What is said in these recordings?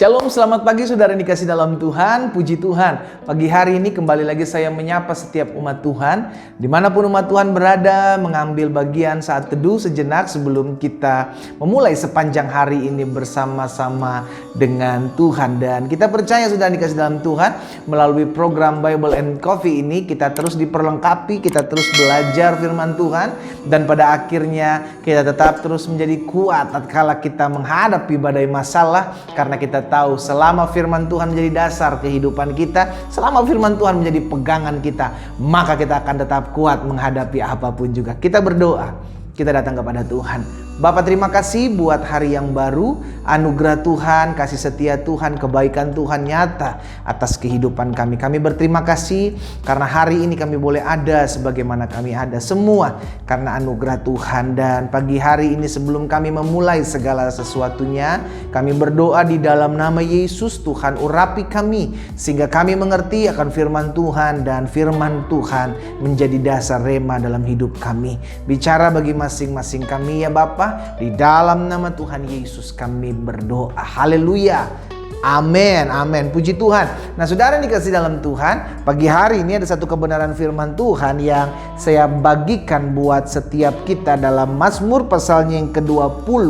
Shalom, selamat pagi saudara yang dikasih dalam Tuhan, puji Tuhan. Pagi hari ini kembali lagi saya menyapa setiap umat Tuhan. Dimanapun umat Tuhan berada, mengambil bagian saat teduh sejenak sebelum kita memulai sepanjang hari ini bersama-sama dengan Tuhan. Dan kita percaya saudara yang dikasih dalam Tuhan, melalui program Bible and Coffee ini kita terus diperlengkapi, kita terus belajar firman Tuhan. Dan pada akhirnya kita tetap terus menjadi kuat tatkala kita menghadapi badai masalah, karena kita tahu selama firman Tuhan menjadi dasar kehidupan kita, selama firman Tuhan menjadi pegangan kita, maka kita akan tetap kuat menghadapi apapun juga. Kita berdoa, kita datang kepada Tuhan. Bapa, terima kasih buat hari yang baru, anugerah Tuhan, kasih setia Tuhan, kebaikan Tuhan nyata atas kehidupan kami. Kami berterima kasih karena hari ini kami boleh ada sebagaimana kami ada, semua karena anugerah Tuhan. Dan pagi hari ini sebelum kami memulai segala sesuatunya, kami berdoa di dalam nama Yesus. Tuhan urapi kami sehingga kami mengerti akan firman Tuhan, dan firman Tuhan menjadi dasar rema dalam hidup kami. Bicara bagi masing-masing kami ya Bapa, di dalam nama Tuhan Yesus kami berdoa. Haleluya. Amin, amin. Puji Tuhan. Nah saudara yang dikasih dalam Tuhan, pagi hari ini ada satu kebenaran firman Tuhan yang saya bagikan buat setiap kita dalam Mazmur pasalnya yang ke-20,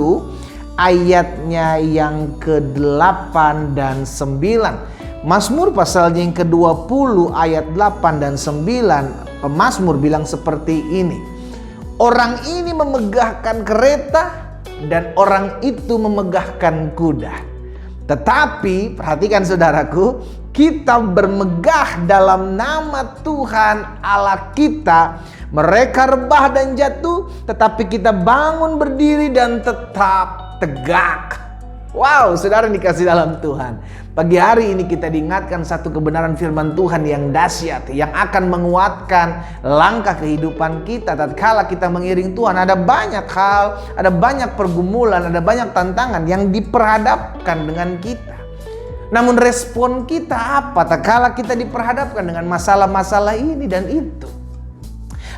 ayatnya yang ke-8 dan 9. Mazmur pasalnya yang ke-20 ayat 8 dan 9, pemazmur bilang seperti ini. Orang ini memegahkan kereta dan orang itu memegahkan kuda. Tetapi perhatikan saudaraku, kita bermegah dalam nama Tuhan Allah kita. Mereka rebah dan jatuh, tetapi kita bangun berdiri dan tetap tegak. Wow, saudara yang dikasih dalam Tuhan, pagi hari ini kita diingatkan satu kebenaran firman Tuhan yang dahsyat, yang akan menguatkan langkah kehidupan kita tatkala kita mengiring Tuhan. Ada banyak hal, ada banyak pergumulan, ada banyak tantangan yang diperhadapkan dengan kita. Namun respon kita apa tatkala kita diperhadapkan dengan masalah-masalah ini dan itu?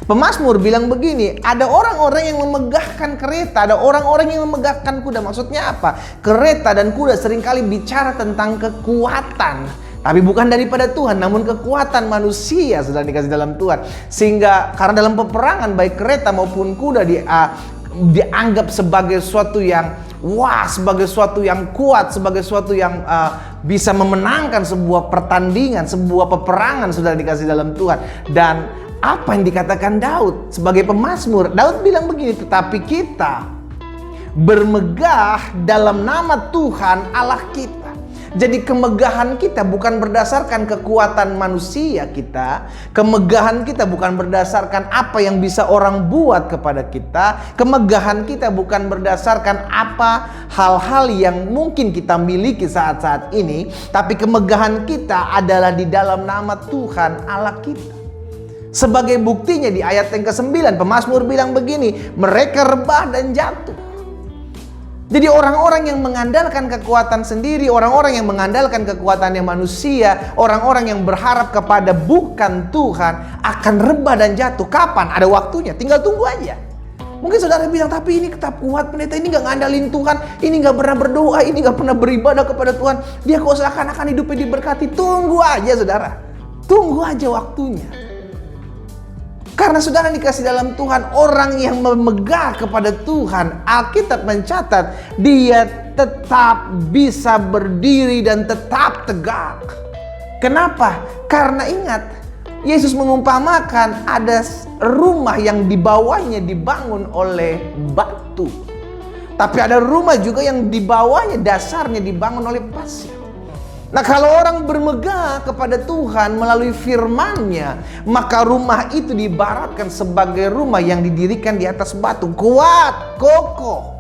Pemazmur bilang begini, ada orang-orang yang memegahkan kereta, ada orang-orang yang memegahkan kuda. Maksudnya apa? Kereta dan kuda seringkali bicara tentang kekuatan, tapi bukan daripada Tuhan, namun kekuatan manusia sudah dikasih dalam Tuhan. Sehingga karena dalam peperangan baik kereta maupun kuda dianggap sebagai suatu yang sebagai suatu yang kuat, sebagai suatu yang bisa memenangkan sebuah pertandingan, sebuah peperangan sudah dikasih dalam Tuhan. Dan apa yang dikatakan Daud sebagai pemazmur? Daud bilang begini, tetapi kita bermegah dalam nama Tuhan Allah kita. Jadi kemegahan kita bukan berdasarkan kekuatan manusia kita. Kemegahan kita bukan berdasarkan apa yang bisa orang buat kepada kita. Kemegahan kita bukan berdasarkan apa hal-hal yang mungkin kita miliki saat-saat ini. Tapi kemegahan kita adalah di dalam nama Tuhan Allah kita. Sebagai buktinya di ayat yang ke-9, pemazmur bilang begini, mereka rebah dan jatuh. Jadi orang-orang yang mengandalkan kekuatan sendiri, orang-orang yang mengandalkan kekuatannya manusia, orang-orang yang berharap kepada bukan Tuhan akan rebah dan jatuh. Kapan? Ada waktunya, tinggal tunggu aja. Mungkin saudara bilang, tapi ini tetap kuat, pendeta ini gak ngandalin Tuhan, ini gak pernah berdoa, ini gak pernah beribadah kepada Tuhan, dia kok seakan-akan hidupnya diberkati. Tunggu aja saudara, tunggu aja waktunya. Karena saudara dikasih dalam Tuhan, orang yang memegah kepada Tuhan, Alkitab mencatat dia tetap bisa berdiri dan tetap tegak. Kenapa? Karena ingat, Yesus mengumpamakan ada rumah yang di bawahnya dibangun oleh batu. Tapi ada rumah juga yang di bawahnya dasarnya dibangun oleh pasir. Nah kalau orang bermegah kepada Tuhan melalui firman-Nya, maka rumah itu diibaratkan sebagai rumah yang didirikan di atas batu, kuat, kokoh.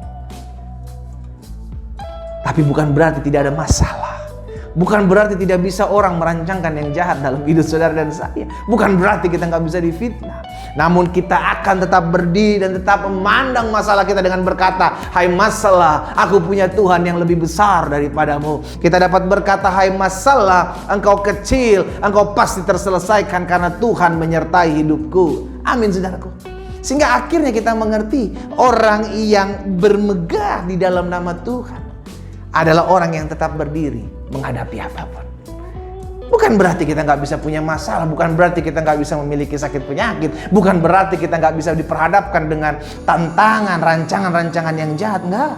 Tapi bukan berarti tidak ada masalah. Bukan berarti tidak bisa orang merancangkan yang jahat dalam hidup saudara dan saya. Bukan berarti kita nggak bisa difitnah. Namun kita akan tetap berdiri dan tetap memandang masalah kita dengan berkata, hai masalah, aku punya Tuhan yang lebih besar daripadamu. Kita dapat berkata, hai masalah, engkau kecil, engkau pasti terselesaikan karena Tuhan menyertai hidupku. Amin saudaraku. Sehingga akhirnya kita mengerti orang yang bermegah di dalam nama Tuhan adalah orang yang tetap berdiri menghadapi apapun. Bukan berarti kita nggak bisa punya masalah, bukan berarti kita nggak bisa memiliki sakit penyakit, bukan berarti kita nggak bisa diperhadapkan dengan tantangan, rancangan-rancangan yang jahat, enggak.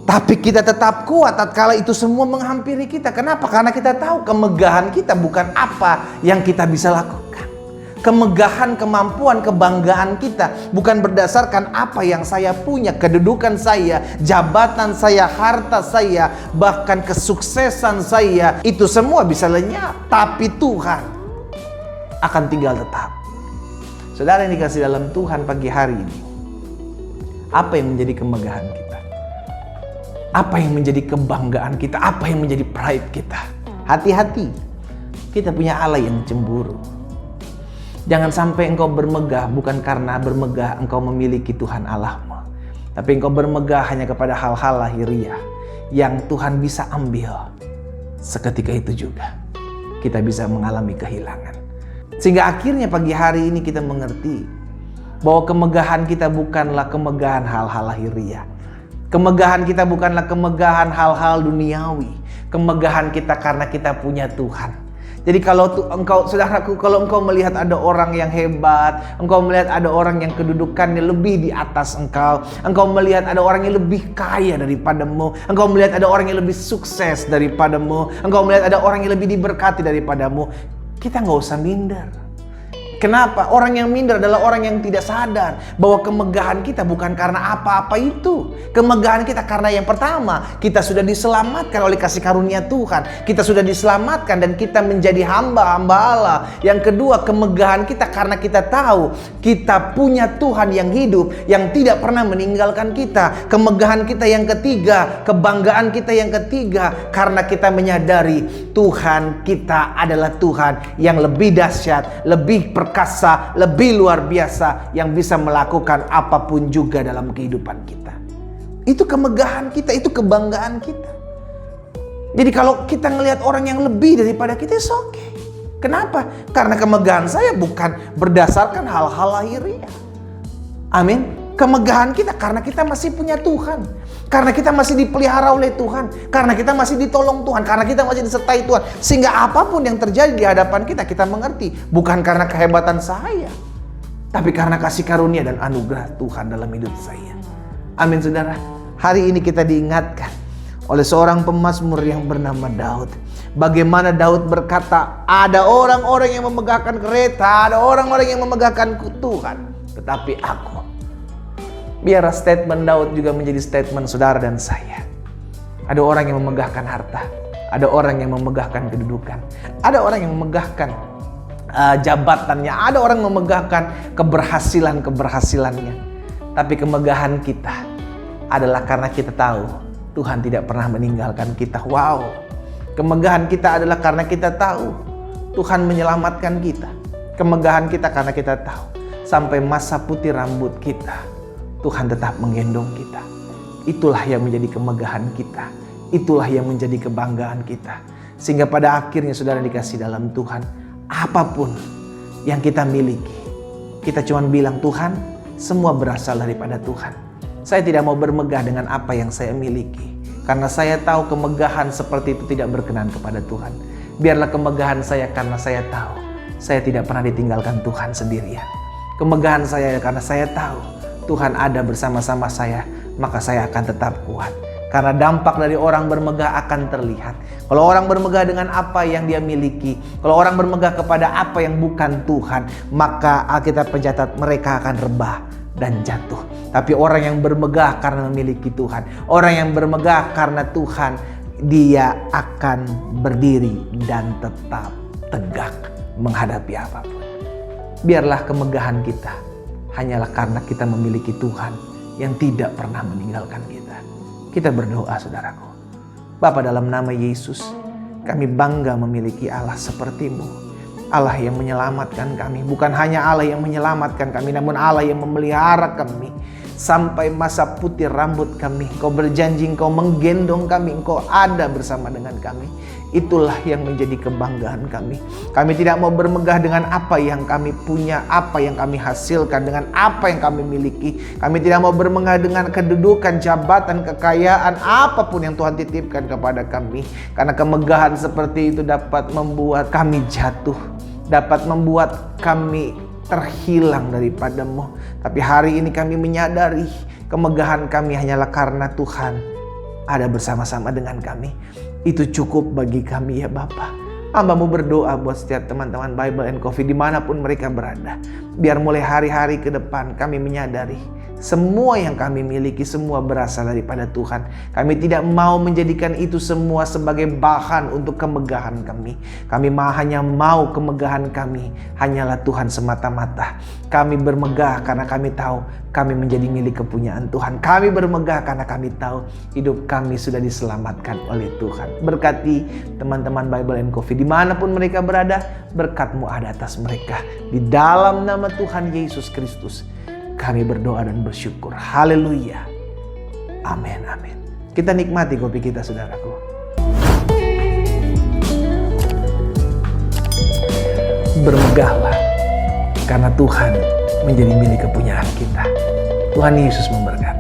Tapi kita tetap kuat tatkala itu semua menghampiri kita. Kenapa? Karena kita tahu kemegahan kita bukan apa yang kita bisa lakukan. Kemegahan, kemampuan, kebanggaan kita bukan berdasarkan apa yang saya punya, kedudukan saya, jabatan saya, harta saya, bahkan kesuksesan saya. Itu semua bisa lenyap, tapi Tuhan akan tinggal tetap. Saudara yang dikasih dalam Tuhan, pagi hari ini, apa yang menjadi kemegahan kita? Apa yang menjadi kebanggaan kita? Apa yang menjadi pride kita? Hati-hati, kita punya Allah yang cemburu. Jangan sampai engkau bermegah bukan karena bermegah engkau memiliki Tuhan Allahmu, tapi engkau bermegah hanya kepada hal-hal lahiriah yang Tuhan bisa ambil. Seketika itu juga kita bisa mengalami kehilangan. Sehingga akhirnya pagi hari ini kita mengerti bahwa kemegahan kita bukanlah kemegahan hal-hal lahiriah. Kemegahan kita bukanlah kemegahan hal-hal duniawi. Kemegahan kita karena kita punya Tuhan. Jadi kalau saudaraku, kalau engkau melihat ada orang yang hebat, engkau melihat ada orang yang kedudukannya lebih di atas engkau melihat ada orang yang lebih kaya daripadamu, engkau melihat ada orang yang lebih sukses daripadamu, engkau melihat ada orang yang lebih diberkati daripadamu, kita nggak usah minder. Kenapa? Orang yang minder adalah orang yang tidak sadar bahwa kemegahan kita bukan karena apa-apa itu. Kemegahan kita karena yang pertama, kita sudah diselamatkan oleh kasih karunia Tuhan. Kita sudah diselamatkan dan kita menjadi hamba-hamba Allah. Yang kedua, kemegahan kita karena kita tahu kita punya Tuhan yang hidup, yang tidak pernah meninggalkan kita. Kemegahan kita yang ketiga, kebanggaan kita yang ketiga, karena kita menyadari Tuhan kita adalah Tuhan yang lebih dahsyat, lebih perkasa, lebih luar biasa, yang bisa melakukan apapun juga dalam kehidupan kita. Itu kemegahan kita, itu kebanggaan kita. Jadi kalau kita ngelihat orang yang lebih daripada kita, it's okay. Kenapa? Karena kemegahan saya bukan berdasarkan hal-hal lahiriah. Amin. Kemegahan kita karena kita masih punya Tuhan, karena kita masih dipelihara oleh Tuhan, karena kita masih ditolong Tuhan, karena kita masih disertai Tuhan. Sehingga apapun yang terjadi di hadapan kita, kita mengerti bukan karena kehebatan saya, tapi karena kasih karunia dan anugerah Tuhan dalam hidup saya. Amin, saudara. Hari ini kita diingatkan oleh seorang pemazmur yang bernama Daud. Bagaimana Daud berkata, ada orang-orang yang memegahkan kereta, ada orang-orang yang memegahkan Tuhan, tetapi aku. Biarlah statement Daud juga menjadi statement saudara dan saya. Ada orang yang memegahkan harta, ada orang yang memegahkan kedudukan, ada orang yang memegahkan jabatannya, ada orang yang memegahkan keberhasilannya. Tapi kemegahan kita adalah karena kita tahu Tuhan tidak pernah meninggalkan kita. Wow. Kemegahan kita adalah karena kita tahu Tuhan menyelamatkan kita. Kemegahan kita karena kita tahu sampai masa putih rambut kita, Tuhan tetap menggendong kita. Itulah yang menjadi kemegahan kita. Itulah yang menjadi kebanggaan kita. Sehingga pada akhirnya saudara dikasih dalam Tuhan, apapun yang kita miliki, kita cuma bilang, Tuhan, semua berasal daripada Tuhan. Saya tidak mau bermegah dengan apa yang saya miliki, karena saya tahu kemegahan seperti itu tidak berkenan kepada Tuhan. Biarlah kemegahan saya karena saya tahu saya tidak pernah ditinggalkan Tuhan sendirian. Kemegahan saya karena saya tahu Tuhan ada bersama-sama saya, maka saya akan tetap kuat. Karena dampak dari orang bermegah akan terlihat. Kalau orang bermegah dengan apa yang dia miliki, kalau orang bermegah kepada apa yang bukan Tuhan, maka Alkitab mencatat mereka akan rebah dan jatuh. Tapi orang yang bermegah karena memiliki Tuhan, orang yang bermegah karena Tuhan, dia akan berdiri dan tetap tegak menghadapi apapun. Biarlah kemegahan kita hanyalah karena kita memiliki Tuhan yang tidak pernah meninggalkan kita. Kita berdoa, saudaraku. Bapa, dalam nama Yesus, kami bangga memiliki Allah seperti-Mu. Allah yang menyelamatkan kami. Bukan hanya Allah yang menyelamatkan kami, namun Allah yang memelihara kami. sampai masa putih rambut kami. Engkau berjanji Engkau menggendong kami, Engkau ada bersama dengan kami. Itulah yang menjadi kebanggaan kami. Kami tidak mau bermegah dengan apa yang kami punya, apa yang kami hasilkan, dengan apa yang kami miliki. Kami tidak mau bermegah dengan kedudukan, jabatan, kekayaan, apapun yang Tuhan titipkan kepada kami. Karena kemegahan seperti itu dapat membuat kami jatuh, dapat membuat kami terhilang daripadamu. Tapi hari ini kami menyadari kemegahan kami hanyalah karena Tuhan ada bersama-sama dengan kami. Itu cukup bagi kami ya Bapa. Hamba-Mu berdoa buat setiap teman-teman Bible and Coffee dimanapun mereka berada. Biar mulai hari-hari ke depan kami menyadari semua yang kami miliki semua berasal daripada Tuhan. Kami tidak mau menjadikan itu semua sebagai bahan untuk kemegahan kami. Kami hanya mau kemegahan kami hanyalah Tuhan semata-mata. Kami bermegah karena kami tahu kami menjadi milik kepunyaan Tuhan. Kami bermegah karena kami tahu hidup kami sudah diselamatkan oleh Tuhan. Berkati teman-teman Bible and Coffee dimanapun mereka berada. Berkat-Mu ada atas mereka. Di dalam nama Tuhan Yesus Kristus kami berdoa dan bersyukur. Haleluya. Amin, amin. Kita nikmati kopi kita, saudaraku. Bermegahlah karena Tuhan menjadi milik kepunyaan kita. Tuhan Yesus memberkati.